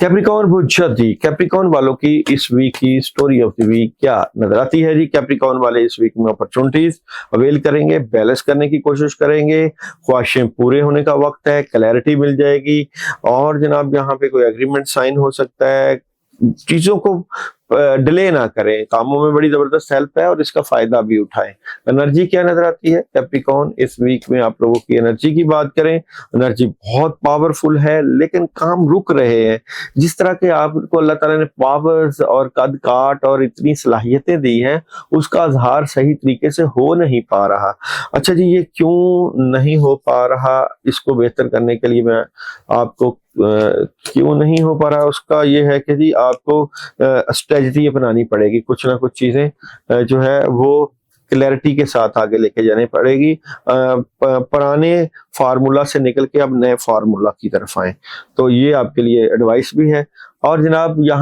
Capricorn बहुत जल्दी Capricorn वालों की इस वीक की स्टोरी ऑफ द वीक क्या नजर आती है जी। कैप्रिकॉर्न वाले इस वीक में अपॉर्चुनिटीज अवेल करेंगे, बैलेंस करने की कोशिश करेंगे, ख्वाहिशें पूरे होने का वक्त है, क्लैरिटी मिल जाएगी और जनाब यहाँ पे कोई एग्रीमेंट साइन हो सकता है। चीजों को डिले ना करें, कामों में बड़ी जबरदस्त हेल्प है और इसका फायदा भी उठाएं। एनर्जी क्या नजर आती है कैप्रिकॉर्न इस वीक में? आप लोगों की एनर्जी की बात करें, एनर्जी बहुत पावरफुल है लेकिन काम रुक रहे हैं। जिस तरह के आपको अल्लाह ताला ने पावर्स और कद काट और इतनी सलाहियतें दी हैं, उसका इजहार सही तरीके से हो नहीं पा रहा। अच्छा जी, ये क्यों नहीं हो पा रहा? इसको बेहतर करने के लिए मैं आपको क्यों नहीं हो पा रहा उसका ये है कि जी आपको स्ट्रेटजी अपनानी पड़ेगी। कुछ ना कुछ चीजें जो है वो क्लैरिटी के साथ आगे लेके जानी पड़ेगी। पुराने फार्मूला से निकल के अब नए फार्मूला की तरफ आए, तो ये आपके लिए एडवाइस भी है। और जनाब यहाँ